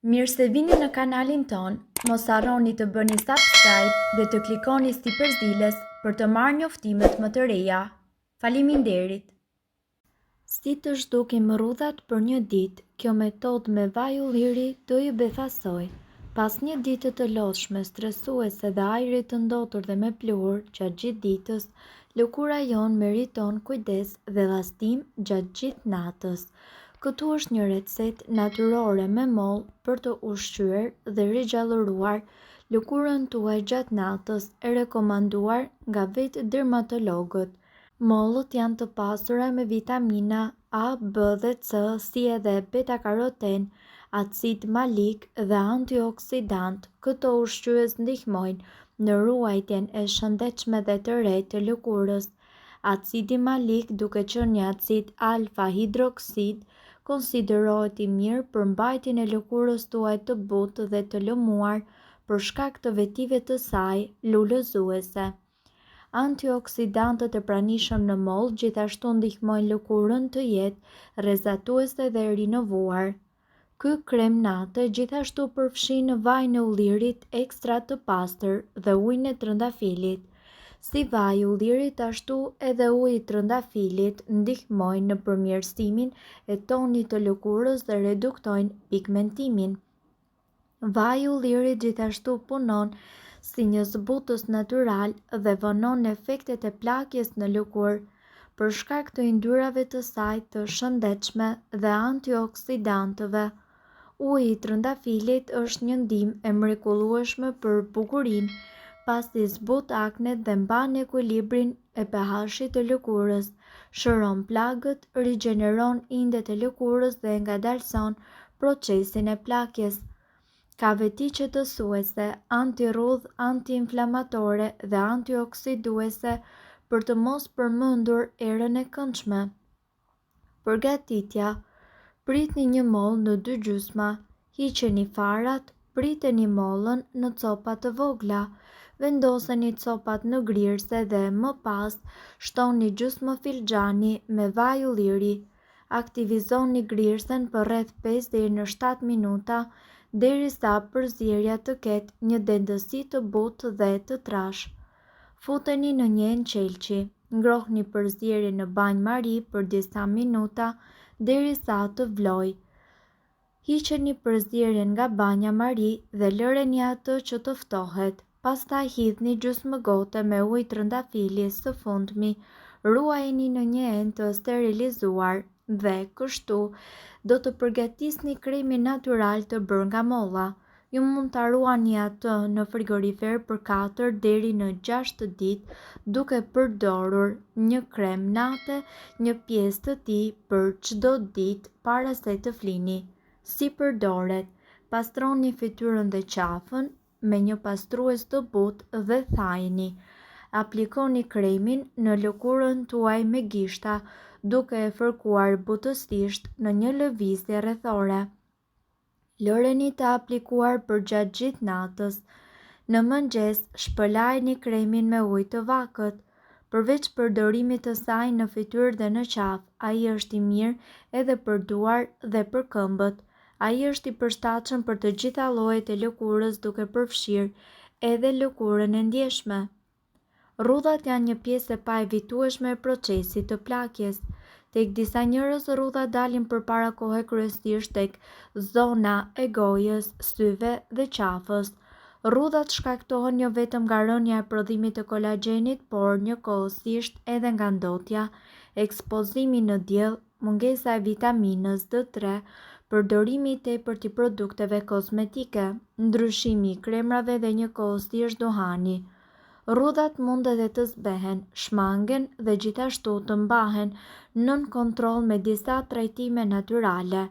Mirë se vini në kanalin ton, mos harroni të bëni subscribe dhe të klikoni si përzieles për të marrë njoftimet më të reja. Faleminderit! Si të zhdukim rrudhat për një ditë, kjo metodë me vaj ulliri do ju befasoj. Pas një ditë të lodhshme, stresuese dhe ajrit të ndotur dhe me pluhur gjatë gjithë ditës, lëkura jon meriton kujdes dhe vazhdim gjatë gjithë natës. Këtu është një recetë natyrore me moll për të ushqyer dhe rigjallëruar lëkurën tuaj gjatë natës, e rekomanduar nga vetë dermatologët. Mollët janë të pasura me vitamina A, B dhe C, si edhe beta-karoten, acid malik dhe antioksidant. Këto ushqyes ndihmojnë në ruajtjen e shëndetshme dhe të re të lëkurës. Acidi malik, duke qenë një acid alfa-hidroksid, konsiderohet i mirë për mbajtjen e lëkurës tuaj të butë dhe të lëmuar për shkak të vetive të saj lulëzuese. Antioksidantët e pranishëm në moll gjithashtu ndihmojnë lëkurën të jetë rrezatuese dhe rinovuar. Ky krem nate gjithashtu përfshin vajin e ullirit ekstra të pastër dhe ujin e trëndafilit. Si vaji i ullirit, ashtu edhe uji i trëndafilit ndihmojnë në përmirësimin e tonit të lëkurës dhe reduktojnë pigmentimin. Vaji i ullirit gjithashtu punon si një zbutës natyral dhe vonon efektet e plakjes në lëkurë për shkak të yndyrave të saj të shëndetshme dhe antioksidantëve. Uji i trëndafilit është një ndihmë e mrekullueshme për bukurinë, pasi zbut aknet dhe mban ekuilibrin e pH-it të lëkurës, shëron plagët, rigjeneron indet e lëkurës dhe ngadalson procesin e plakjes. Ka veti qetësuese, antirrudh, antiinflamatore dhe antioksiduese për të mos përmendur erën e këndshme. Përgatitja: pritni një moll në 2 gjysma, hiqeni farat, priteni mollën në copa të vogla, vendoseni copat në grirse dhe më pas shtoni gjysmë filxhani me vaj ulliri. Aktivizoni grirsen për rreth 5 deri në 7 minuta derisa përzierja të ketë një dendësi të butë dhe të trashë. Futeni në një enqelqi. Ngrohni përzierjen në banjë mari për disa minuta derisa të vlojë. Hiqeni përzierjen nga banja mari dhe lëreni atë që të ftohet. Pastaj hidhni gjysmë gote me ujë trëndafili së fundmi. Ruajeni në një enë të sterilizuar dhe kështu do të përgatisni kremin natyral të bërë nga molla. Ju mund ta ruani atë në frigorifer për 4 deri në 6 ditë duke përdorur një krem nate, një pjesë të tij për çdo ditë para se të flini. Si përdoret: pastroni fytyrën dhe qafën me një pastrues të butë dhe thajini. Aplikoni kremin në lëkurën tuaj me gishta, duke e fërkuar butësisht në një lëvizje rrethore. Lëreni të aplikuar për gjatë gjithë natës. Në mëngjes shpëlajini kremin me ujë të vakët. Përveç përdorimit të saj në fytyrë dhe në qafë, ai është i mirë edhe për duar dhe për këmbët. Ai është i përshtatshëm për të gjitha llojet e lëkurës, duke përfshirë edhe lëkurën e ndjeshme. Rrudhat janë një pjesë e paevitueshme e procesit të plakjes. Tek disa njerëz rrudhat dalin përpara kohë kryesisht tek zona e gojës, syve dhe qafës. Rrudhat shkaktohen jo vetëm nga rënja e prodhimit të kolagjenit, por njëkohësisht edhe nga ndotja, ekspozimi në diell, mungesa e vitaminës D3, përdorimi i tepërt i produkteve kozmetike, ndryshimi i kremrave dhe njëkohësisht duhani. Rrudhat mund edhe të zbehen, shmangen dhe gjithashtu të mbahen nën kontroll me disa trajtime natyrale.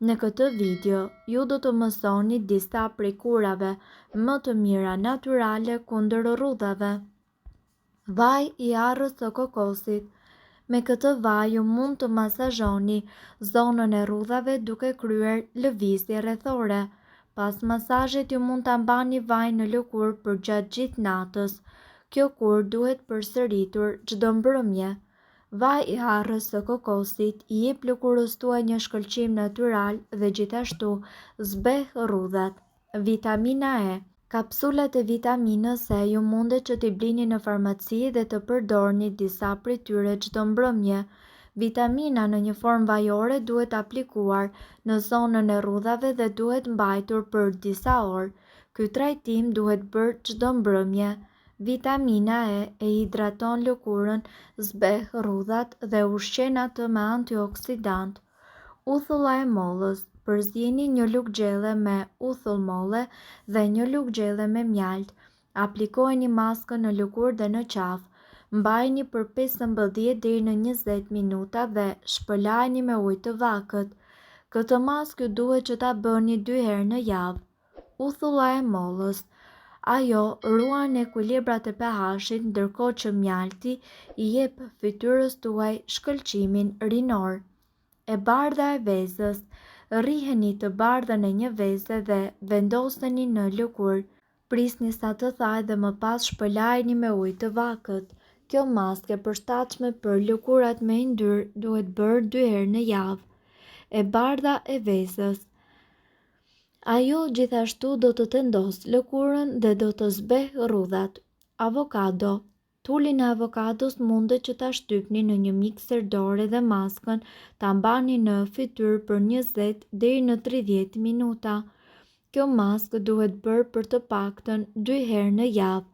Në këtë video, ju do të mësoni disa prej kurave më të mira natyrale kundër rrudhave. Vaj i arrës së kokosit. Me këtë vaj ju mund të masazhoni zonën e rrudhave duke kryer lëvizje rrethore. Pas masazhet ju mund ta mbani vajin në lëkurë për gjatë gjithë natës. Kjo kurë duhet përsëritur çdo mbrëmje. Vaj i harrës së kokosit i jep lëkurës tuaj një shkëlqim natyral dhe gjithashtu zbeh rrudhat. Vitamina E. Kapsulat e vitaminës E ju mundet që t'i blini në farmaci dhe të përdorni disa prej tyre çdo mbrëmje. Vitamina në një formë vajore duhet aplikuar në zonën e rrudhave dhe duhet mbajtur për disa orë. Ky trajtim duhet bërë çdo mbrëmje. Vitamina E hidraton lëkurën, zbeh rrudhat dhe ushqen atë me antioksidant. Uthulla e mollës. Përzjeni një lugë gjelle me uthull molle dhe një lugë gjelle me mjalt. Aplikojeni maskën në lëkurë dhe në qafë. Mbajini për 15 deri në 20 minuta dhe shpëlajini me ujë të vakët. Këtë maskë ju duhet që ta bëni 2 herë në javë. Uthulla e mollës. Ajo ruan ekuilibrat e pH-it, ndërkohë që mjalti i jep fytyrës tuaj shkëlqimin rinor. E bardha e vezës. Rriheni të bardhën e një veze dhe vendoseni në lëkurë. Prisni sa të thajë dhe më pas shpëlajini me ujë të vakët. Kjo maskë e përshtatshme për lëkurat me yndyrë duhet bërë 2 herë në javë. E bardha e vezës. Ajo gjithashtu do të tendosë lëkurën dhe do të zbeh rrudhat. Avokado. Tulin e avokados mundet që ta shtypni në një mikser dore dhe maskën ta mbani në fytyrë për 20 deri në 30 minuta. Kjo maskë duhet bërë për të paktën 2 herë në javë.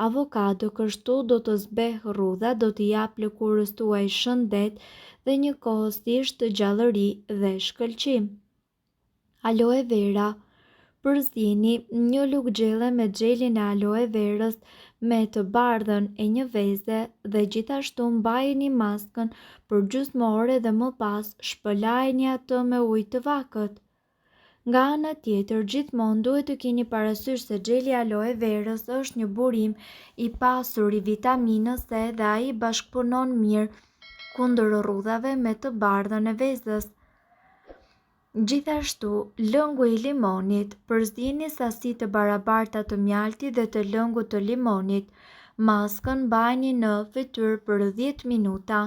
Avokado kështu do të zbeh rrudhat, do t'i jap lëkurës tuaj shëndet dhe njëkohësisht gjallëri dhe shkëlqim. Aloe vera. Përzini një lugë gjelle me xhelin e aloe verës me të bardhën e një veze dhe gjithashtu mbajini maskën për gjysmë ore dhe më pas shpëlajini atë me ujë të vakët. Nga ana tjetër, gjithmonë duhet të keni parasysh se xheli aloe verës është një burim i pasur i vitaminës E dhe ai bashkëpunon mirë kundër rrudhave me të bardhën e vezës. Gjithashtu, lëngu i limonit. Përzini sasi të barabarta të mjaltit dhe të lëngut të limonit. Maskën mbajini në fytyrë për 10 minuta.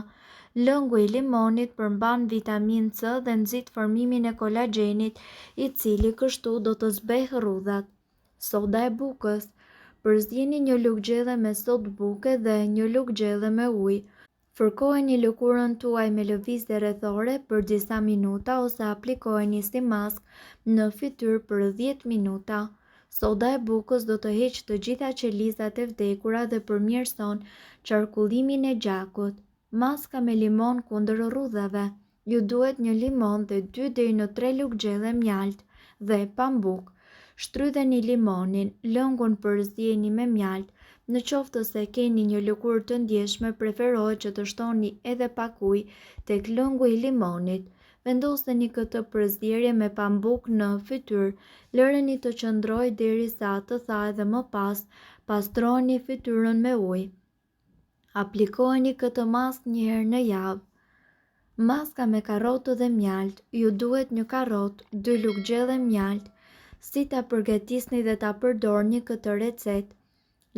Lëngu i limonit përmban vitaminë C dhe nxit formimin e kolagjenit, i cili kështu do të zbeh rrudhat. Soda e bukës. Përzini një lugë gjelle me sodë buke dhe një lugë gjelle me ujë. Fërkojeni lëkurën tuaj me lëvizje rrethore për disa minuta ose aplikojeni si maskë në fytyrë për 10 minuta. Soda e bukës do të heqë të gjitha qelizat e vdekura dhe përmirëson qarkullimin e gjakut. Maska me limon kundër rrudhave. Ju duhet një limon dhe 2 deri në 3 lugë gjelle mjalt dhe pambuk. Shtrydheni limonin, lëngun përzjeni me mjalt. Në qoftë se keni një lëkurë të ndjeshme, preferohet që të shtoni edhe pak ujë tek lëngu i limonit. Vendoseni këtë përzierje me pambuk në fytyrë, lëreni të qëndrojë derisa të thajë dhe më pas pastroni fytyrën me ujë. Aplikojeni këtë maskë një herë në javë. Maska me karrotë dhe mjalt. Ju duhet një karrotë, 2 lugë gjelle mjalt. Si ta përgatisni dhe ta përdorni këtë recetë?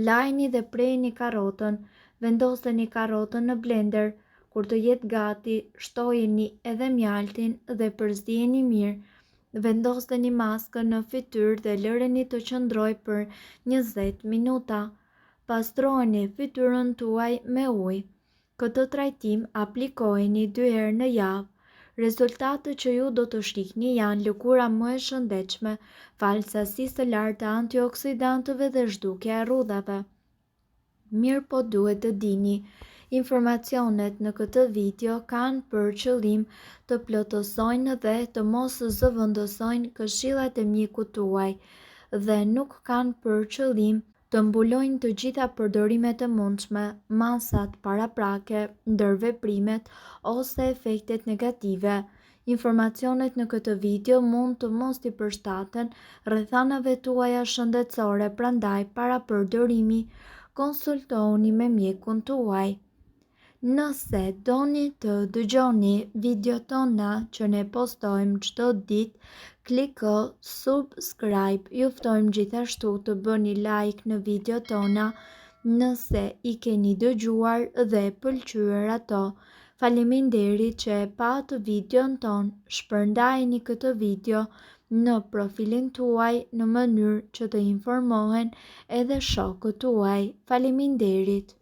Lajni dhe prejni karrotën, vendoseni karrotën në blender, kur të jetë gati, shtojeni edhe mjaltin dhe përzjeni mirë. Vendoseni maskën në fytyrë dhe lëreni të qëndrojë për 20 minuta. Pastrojeni fytyrën tuaj me ujë. Këtë trajtim aplikojeni 2 herë në javë. Rezultatet që ju do të shihni janë lëkura më e shëndetshme, falë sasisë së lartë të antioksidantëve dhe zhdukja e rrudhave. Mirë po duhet të dini, informacionet në këtë video kanë për qëllim të plotësojnë dhe të mos zëvendësojnë këshillat e mjekut tuaj dhe nuk kanë për qëllim të mbulojnë të gjitha përdorimet e mundshme, masat paraprake, ndërveprimet ose efektet negative. Informacionet në këtë video mund të mos i përshtaten rrethanave tuaja shëndetësore, prandaj para përdorimi konsultohuni me mjekun tuaj. Nëse doni të dëgjoni video tona që ne postojmë çdo ditë, kliko subscribe. Ju ftojmë gjithashtu të bëni like në video tona nëse i keni dëgjuar dhe pëlqyer ato. Faleminderit që e patë videon ton, shpërndajeni këtë video në profilin tuaj në mënyrë që të informohen edhe shokët tuaj. Faleminderit!